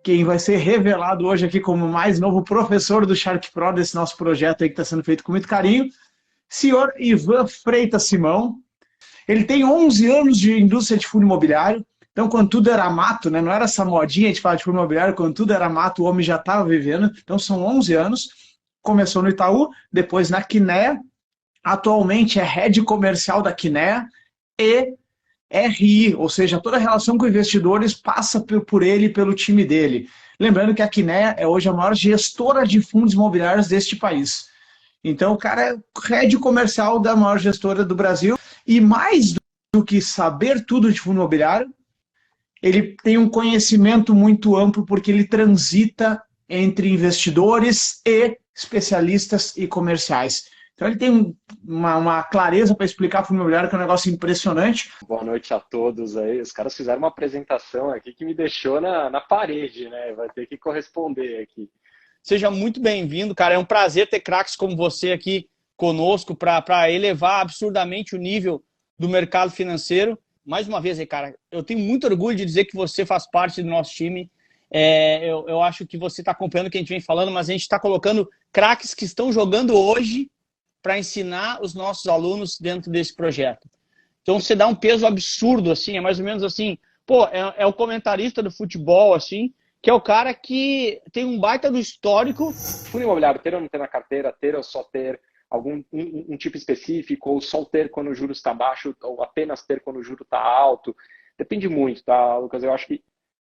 quem vai ser revelado hoje aqui como o mais novo professor do Shark Pro, desse nosso projeto aí que está sendo feito com muito carinho, senhor Ivan Freitas Simão. Ele tem 11 anos de indústria de fundo imobiliário, então quando tudo era mato, né, não era essa modinha de falar de fundo imobiliário, quando tudo era mato o homem já estava vivendo, então são 11 anos, começou no Itaú, depois na Kinea, atualmente é head comercial da Kinea e RI, ou seja, toda a relação com investidores passa por ele e pelo time dele. Lembrando que a Kinea é hoje a maior gestora de fundos imobiliários deste país. Então, o cara é head comercial da maior gestora do Brasil e mais do que saber tudo de fundo imobiliário, ele tem um conhecimento muito amplo porque ele transita entre investidores e especialistas e comerciais. Então ele tem uma clareza para explicar fundo imobiliário que é um negócio impressionante. Boa noite a todos aí. Os caras fizeram uma apresentação aqui que me deixou na parede, né? Vai ter que corresponder aqui. Seja muito bem-vindo, cara. É um prazer ter craques como você aqui conosco para elevar absurdamente o nível do mercado financeiro. Mais uma vez, aí, cara, eu tenho muito orgulho de dizer que você faz parte do nosso time. Eu acho que você está acompanhando o que a gente vem falando, mas a gente está colocando craques que estão jogando hoje para ensinar os nossos alunos dentro desse projeto. Então você dá um peso absurdo, assim, é mais ou menos assim, pô, é o comentarista do futebol, assim, que é o cara que tem um baita do histórico. Fundo imobiliário, ter ou não ter na carteira, ter ou só ter algum um tipo específico, ou só ter quando o juros está baixo, ou apenas ter quando o juro está alto. Depende muito, tá, Lucas? Eu acho que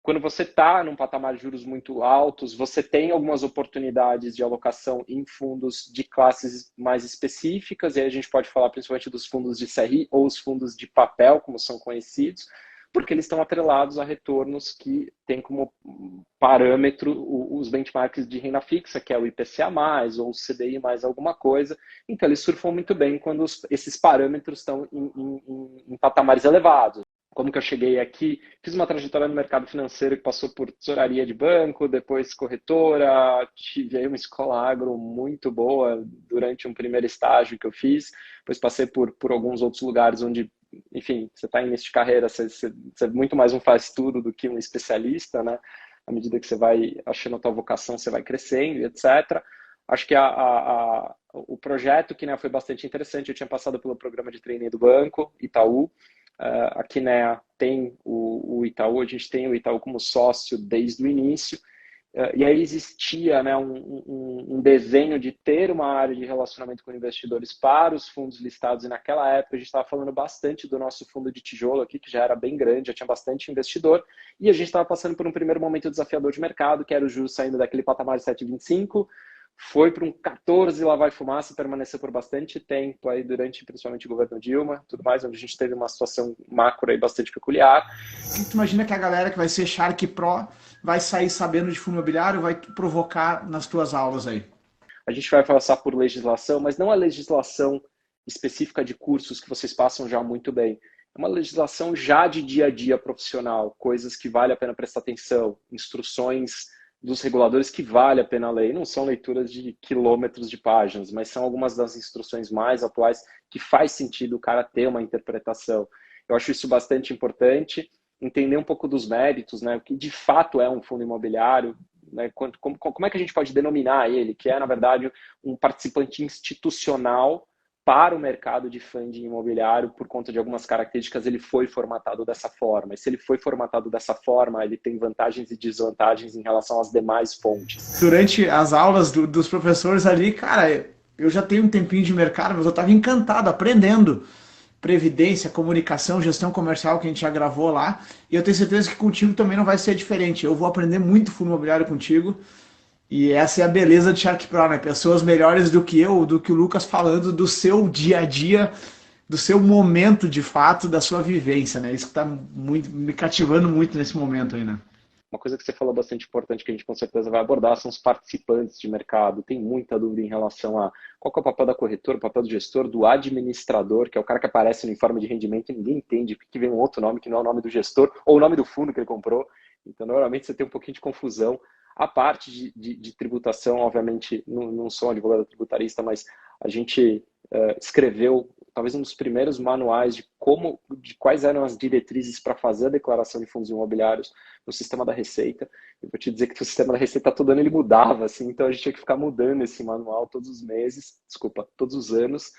quando você está num patamar de juros muito altos, você tem algumas oportunidades de alocação em fundos de classes mais específicas, e aí a gente pode falar principalmente dos fundos de CRI ou os fundos de papel, como são conhecidos, porque eles estão atrelados a retornos que têm como parâmetro os benchmarks de renda fixa, que é o IPCA+, ou o CDI mais alguma coisa. Então, eles surfam muito bem quando esses parâmetros estão em patamares elevados. Como que eu cheguei aqui? Fiz uma trajetória no mercado financeiro que passou por tesouraria de banco, depois corretora, tive aí uma escola agro muito boa durante um primeiro estágio que eu fiz, depois passei por alguns outros lugares onde, enfim, você está em início de carreira, você é muito mais um faz tudo do que um especialista, né? À medida que você vai achando a tua vocação, você vai crescendo, etc. Acho que o projeto que, né, foi bastante interessante. Eu tinha passado pelo programa de trainee do banco, Itaú. A Kinea tem o Itaú, a gente tem o Itaú como sócio desde o início. E aí existia, né, um desenho de ter uma área de relacionamento com investidores para os fundos listados, e naquela época a gente estava falando bastante do nosso fundo de tijolo aqui, que já era bem grande, já tinha bastante investidor, e a gente estava passando por um primeiro momento desafiador de mercado, que era o juros saindo daquele patamar de 7,25, foi para um 14 lá vai fumaça, permaneceu por bastante tempo aí durante principalmente o governo Dilma, tudo mais, onde a gente teve uma situação macro aí bastante peculiar. Tu imagina que a galera que vai ser Shark Pro vai sair sabendo de fundo imobiliário, vai provocar nas tuas aulas aí? A gente vai passar por legislação, mas não a legislação específica de cursos que vocês passam já muito bem. É uma legislação já de dia a dia profissional, coisas que vale a pena prestar atenção, instruções dos reguladores que vale a pena ler. Não são leituras de quilômetros de páginas, mas são algumas das instruções mais atuais que faz sentido o cara ter uma interpretação. Eu acho isso bastante importante, entender um pouco dos méritos, né, o que de fato é um fundo imobiliário, né, como é que a gente pode denominar ele, que é, na verdade, um participante institucional para o mercado de funding imobiliário. Por conta de algumas características, ele foi formatado dessa forma. E se ele foi formatado dessa forma, ele tem vantagens e desvantagens em relação às demais fontes. Durante as aulas dos professores ali, cara, eu já tenho um tempinho de mercado, mas eu estava encantado, aprendendo previdência, comunicação, gestão comercial, que a gente já gravou lá. E eu tenho certeza que contigo também não vai ser diferente. Eu vou aprender muito fundo imobiliário contigo. E essa é a beleza de Shark Pro, né? Pessoas melhores do que eu, do que o Lucas, falando do seu dia a dia, do seu momento de fato, da sua vivência, né? Isso que está me cativando muito nesse momento aí, né? Uma coisa que você falou bastante importante, que a gente com certeza vai abordar, são os participantes de mercado. Tem muita dúvida em relação a qual que é o papel da corretora, o papel do gestor, do administrador, que é o cara que aparece no informe de rendimento e ninguém entende porque vem um outro nome que não é o nome do gestor ou o nome do fundo que ele comprou. Então, normalmente, você tem um pouquinho de confusão. A parte de tributação, obviamente, não sou um advogado tributarista, mas a gente escreveu talvez um dos primeiros manuais de quais eram as diretrizes para fazer a declaração de fundos imobiliários no sistema da Receita. Eu vou te dizer que o sistema da Receita todo ano ele mudava, assim, então a gente tinha que ficar mudando esse manual todos os meses, todos os anos,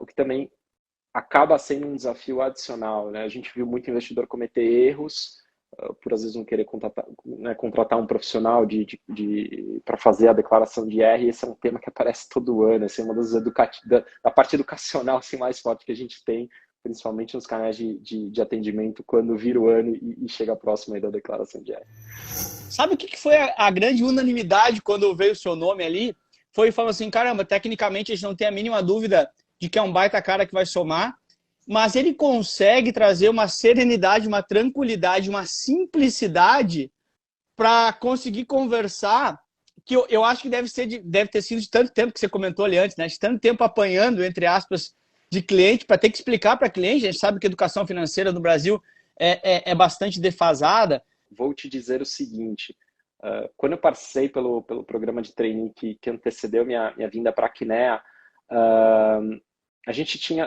o que também acaba sendo um desafio adicional, né? A gente viu muito investidor cometer erros, por às vezes não querer contratar um profissional para fazer a declaração de R. Esse é um tema que aparece todo ano, esse é uma das da parte educacional assim, mais forte que a gente tem, principalmente nos canais de atendimento, quando vira o ano e chega próximo aí da declaração de R. Sabe o que foi a grande unanimidade quando veio o seu nome ali? Foi falando assim, caramba, tecnicamente a gente não tem a mínima dúvida de que é um baita cara que vai somar, mas ele consegue trazer uma serenidade, uma tranquilidade, uma simplicidade para conseguir conversar, que eu acho que deve ter sido de tanto tempo que você comentou ali antes, né? De tanto tempo apanhando, entre aspas, de cliente, para ter que explicar para cliente. A gente sabe que a educação financeira no Brasil é bastante defasada. Vou te dizer o seguinte, quando eu passei pelo programa de trainee que antecedeu minha vinda para a Kinea, a gente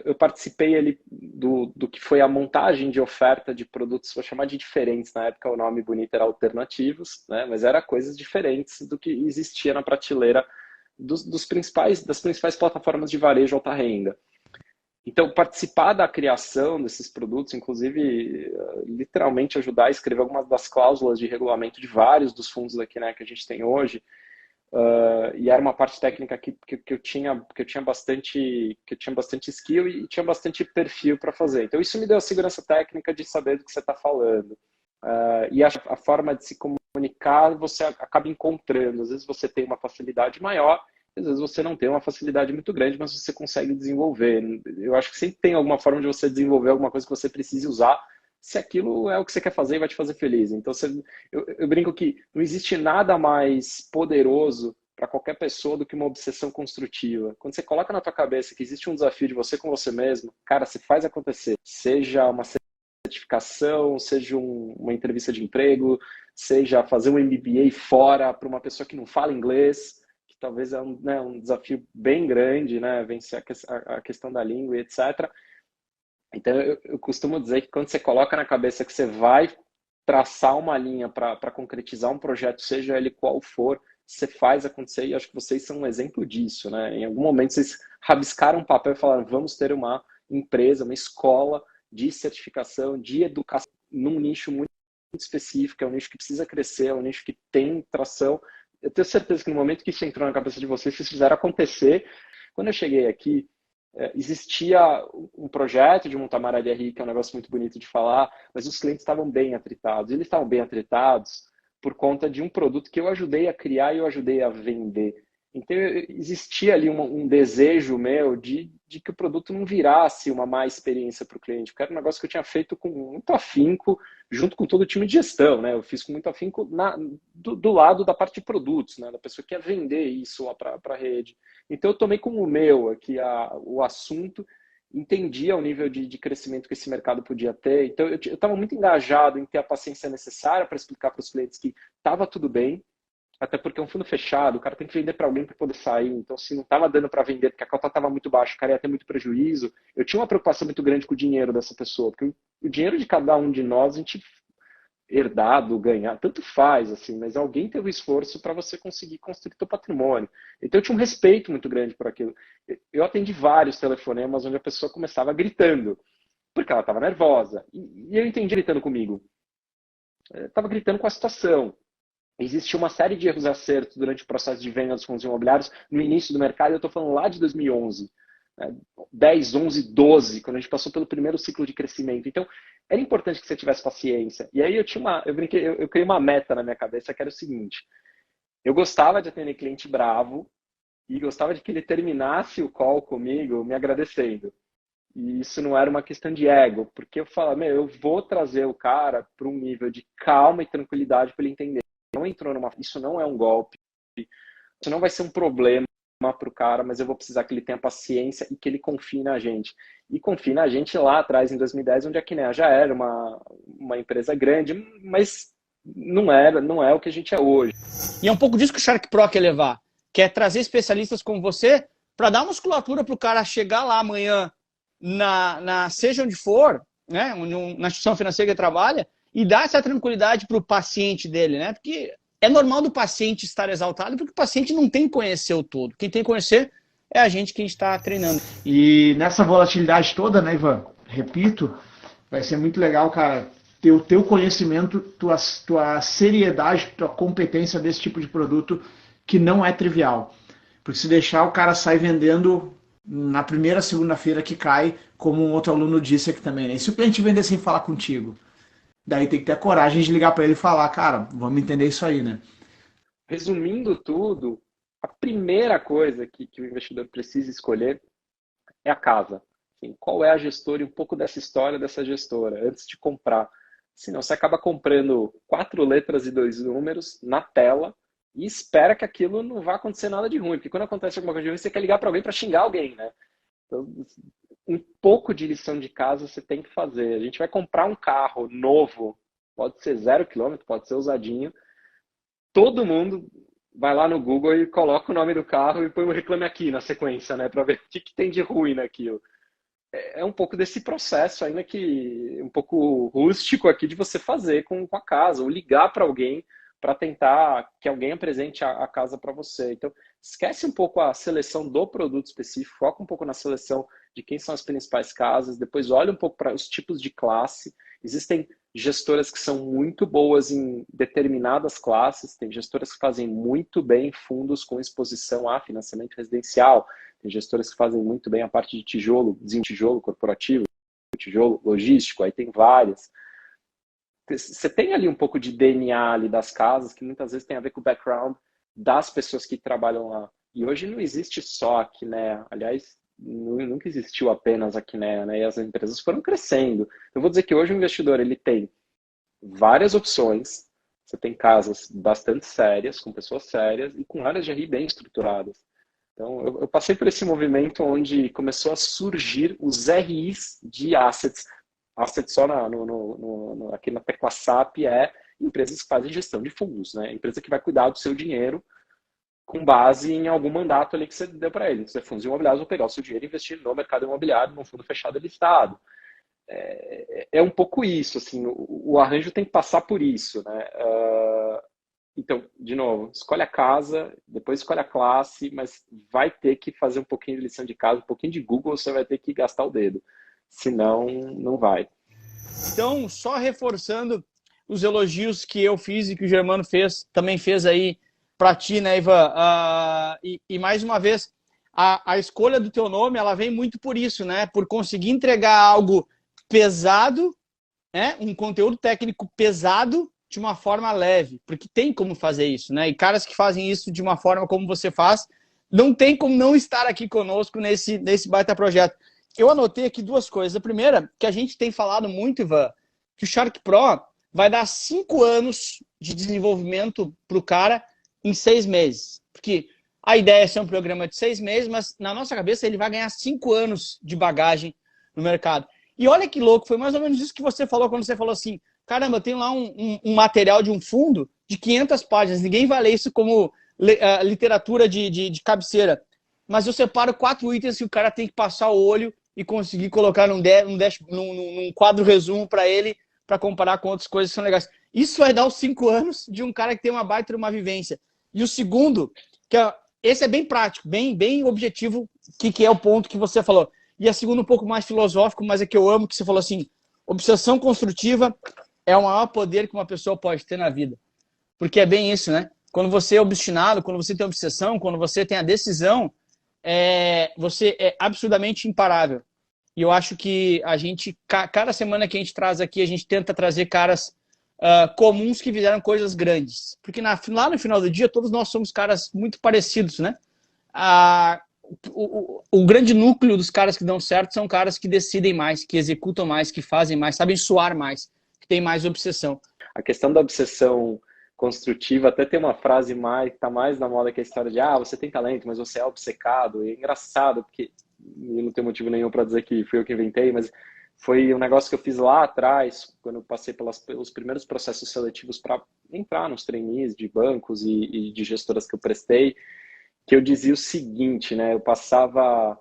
eu participei ali do que foi a montagem de oferta de produtos, vou chamar de diferentes, na época o nome bonito era alternativos, né? Mas era coisas diferentes do que existia na prateleira das principais plataformas de varejo alta renda. Então, participar da criação desses produtos, inclusive, literalmente ajudar a escrever algumas das cláusulas de regulamento de vários dos fundos aqui, né, que a gente tem hoje, e era uma parte técnica que eu tinha bastante skill e tinha bastante perfil para fazer. Então isso me deu a segurança técnica de saber do que você está falando. E a forma de se comunicar você acaba encontrando. Às vezes você tem uma facilidade maior, às vezes você não tem uma facilidade muito grande, mas você consegue desenvolver. Eu acho que sempre tem alguma forma de você desenvolver alguma coisa que você precise usar, se aquilo é o que você quer fazer e vai te fazer feliz. Então, eu brinco que não existe nada mais poderoso para qualquer pessoa do que uma obsessão construtiva. Quando você coloca na tua cabeça que existe um desafio de você com você mesmo, cara, você faz acontecer. Seja uma certificação, seja uma entrevista de emprego, seja fazer um MBA fora para uma pessoa que não fala inglês, que talvez é um desafio bem grande, né? Vencer a questão da língua e etc. Então, eu costumo dizer que quando você coloca na cabeça que você vai traçar uma linha para concretizar um projeto, seja ele qual for, você faz acontecer, e acho que vocês são um exemplo disso, né? Em algum momento vocês rabiscaram um papel e falaram, vamos ter uma empresa, uma escola de certificação, de educação, num nicho muito específico, é um nicho que precisa crescer, é um nicho que tem tração. Eu tenho certeza que no momento que isso entrou na cabeça de vocês fizeram acontecer. Quando eu cheguei aqui, existia um projeto de montar uma área de RI, que é um negócio muito bonito de falar, mas os clientes estavam bem atritados. Eles estavam bem atritados por conta de um produto que eu ajudei a criar e eu ajudei a vender. Então, existia ali um desejo meu de que o produto não virasse uma má experiência para o cliente, porque era um negócio que eu tinha feito com muito afinco, junto com todo o time de gestão, né? Eu fiz com muito afinco do lado da parte de produtos, né? Da pessoa que ia vender isso lá para a rede. Então, eu tomei como meu aqui o assunto, entendia o nível de crescimento que esse mercado podia ter. Então, eu estava muito engajado em ter a paciência necessária para explicar para os clientes que estava tudo bem, até porque é um fundo fechado, o cara tem que vender para alguém para poder sair. Então, se não estava dando para vender porque a cota estava muito baixa, o cara ia ter muito prejuízo, eu tinha uma preocupação muito grande com o dinheiro dessa pessoa, porque o dinheiro de cada um de nós, a gente herdado, ganhar, tanto faz, assim, mas alguém teve o esforço para você conseguir construir seu patrimônio. Então, eu tinha um respeito muito grande por aquilo. Eu atendi vários telefonemas onde a pessoa começava gritando, porque ela estava nervosa. E eu entendi gritando comigo. Estava gritando com a situação. Existiu uma série de erros e acertos durante o processo de venda dos fundos imobiliários no início do mercado, eu estou falando lá de 2011, 10, 11, 12, quando a gente passou pelo primeiro ciclo de crescimento. Então, era importante que você tivesse paciência. E aí eu criei uma meta na minha cabeça, que era o seguinte: eu gostava de atender cliente bravo e gostava de que ele terminasse o call comigo me agradecendo. E isso não era uma questão de ego, porque eu falava, eu vou trazer o cara para um nível de calma e tranquilidade para ele entender. Não entrou isso não é um golpe, isso não vai ser um problema para o cara, mas eu vou precisar que ele tenha paciência e que ele confie na gente. E confie na gente lá atrás, em 2010, onde a Kinea já era uma empresa grande, mas não é o que a gente é hoje. E é um pouco disso que o Shark Pro quer levar, que é trazer especialistas como você para dar musculatura para o cara chegar lá amanhã, seja onde for, né, na instituição financeira que ele trabalha, e dar essa tranquilidade para o paciente dele, né? Porque é normal do paciente estar exaltado, porque o paciente não tem que conhecer o todo. Quem tem que conhecer é a gente que está treinando. E nessa volatilidade toda, né, Ivan? Repito, vai ser muito legal, cara, ter o teu conhecimento, tua seriedade, tua competência desse tipo de produto que não é trivial. Porque se deixar, o cara sai vendendo na primeira segunda-feira que cai, como um outro aluno disse aqui também, né? E se o cliente vender sem falar contigo? Daí tem que ter a coragem de ligar para ele e falar, cara, vamos entender isso aí, né? Resumindo tudo, a primeira coisa que o investidor precisa escolher é a casa. Assim, qual é a gestora e um pouco dessa história dessa gestora antes de comprar. Senão você acaba comprando 4 letras e 2 números na tela e espera que aquilo não vá acontecer nada de ruim. Porque quando acontece alguma coisa de ruim, você quer ligar para alguém para xingar alguém, né? Então, um pouco de lição de casa você tem que fazer. A gente vai comprar um carro novo, pode ser 0 quilômetro, pode ser usadinho. Todo mundo vai lá no Google e coloca o nome do carro e põe um Reclame Aqui na sequência, né? Para ver o que tem de ruim naquilo. É um pouco desse processo ainda que um pouco rústico aqui de você fazer com a casa, ou ligar para alguém para tentar que alguém apresente a casa para você. Então, esquece um pouco a seleção do produto específico, foca um pouco na seleção de quem são as principais casas, depois olha um pouco para os tipos de classe. Existem gestoras que são muito boas em determinadas classes, tem gestoras que fazem muito bem fundos com exposição a financiamento residencial, tem gestoras que fazem muito bem a parte de tijolo, tijolo corporativo, tijolo logístico, aí tem várias. Você tem ali um pouco de DNA ali das casas, que muitas vezes tem a ver com o background das pessoas que trabalham lá. E hoje não existe só a Kinea. Aliás, nunca existiu apenas a Kinea, né? E as empresas foram crescendo. Eu vou dizer que hoje o investidor ele tem várias opções. Você tem casas bastante sérias, com pessoas sérias e com áreas de RI bem estruturadas. Então, eu passei por esse movimento onde começou a surgir os RIs de assets. Assets só aqui na tecla SAP é empresas que fazem gestão de fundos, né? Empresa que vai cuidar do seu dinheiro com base em algum mandato ali que você deu para ele. Se é fundos imobiliários, vão pegar o seu dinheiro e investir no mercado imobiliário, num fundo fechado e listado. É um pouco isso, assim, o arranjo tem que passar por isso, né? Então, de novo, escolhe a casa, depois escolhe a classe, mas vai ter que fazer um pouquinho de lição de casa, um pouquinho de Google, você vai ter que gastar o dedo. Senão, não vai. Então, só reforçando os elogios que eu fiz e que o Germano também fez aí para ti, né, Ivan? E mais uma vez, a escolha do teu nome, ela vem muito por isso, né? Por conseguir entregar algo pesado, né? Um conteúdo técnico pesado de uma forma leve, porque tem como fazer isso, né? E caras que fazem isso de uma forma como você faz, não tem como não estar aqui conosco nesse baita projeto. Eu anotei aqui 2 coisas. A primeira, que a gente tem falado muito, Ivan, que o Shark Pro vai dar 5 anos de desenvolvimento para o cara em 6 meses. Porque a ideia é ser um programa de 6 meses, mas na nossa cabeça ele vai ganhar 5 anos de bagagem no mercado. E olha que louco, foi mais ou menos isso que você falou quando você falou assim, caramba, tem lá um material de um fundo de 500 páginas, ninguém vai ler isso como literatura de cabeceira. Mas eu separo 4 itens que o cara tem que passar o olho e conseguir colocar num quadro resumo para ele, para comparar com outras coisas que são legais. Isso vai dar os 5 anos de um cara que tem uma baita uma vivência. E o segundo, esse é bem prático, bem objetivo, que é o ponto que você falou. E a segunda um pouco mais filosófico, mas é que eu amo, que você falou assim, obsessão construtiva é o maior poder que uma pessoa pode ter na vida. Porque é bem isso, né? Quando você é obstinado, quando você tem obsessão, quando você tem a decisão, você é absurdamente imparável. E eu acho que a gente, cada semana que a gente traz aqui, a gente tenta trazer caras comuns que fizeram coisas grandes. Porque lá no final do dia, todos nós somos caras muito parecidos, né? O grande núcleo dos caras que dão certo são caras que decidem mais, que executam mais, que fazem mais, sabem suar mais, que têm mais obsessão. A questão da obsessão construtiva, até tem uma frase que está mais na moda, que é a história de você tem talento, mas você é obcecado. E é engraçado, porque eu não tenho motivo nenhum para dizer que fui eu que inventei, mas foi um negócio que eu fiz lá atrás, quando eu passei pelos primeiros processos seletivos para entrar nos trainees de bancos e de gestoras que eu prestei. que eu dizia o seguinte, né? Eu passava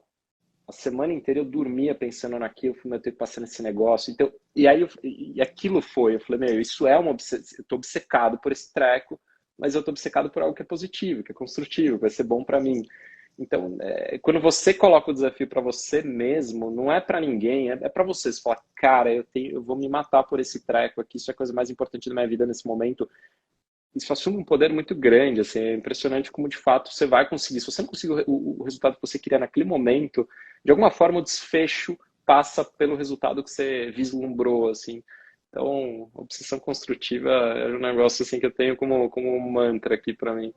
a semana inteira, eu dormia pensando naquilo, eu falei, eu tenho que passar nesse negócio. Então, e aí e aquilo foi, eu falei, meu, isso é uma eu tô obcecado por esse treco, mas eu tô obcecado por algo que é positivo, que é construtivo, que vai ser bom para mim. Então, quando você coloca o desafio para você mesmo, não é para ninguém, é para você. Você fala, cara, eu vou me matar por esse treco aqui, isso é a coisa mais importante da minha vida nesse momento. Isso assume um poder muito grande, assim, é impressionante como de fato você vai conseguir. Se você não conseguir o resultado que você queria naquele momento, de alguma forma o desfecho passa pelo resultado que você vislumbrou, assim. Então, obsessão construtiva é um negócio assim que eu tenho como um mantra aqui para mim.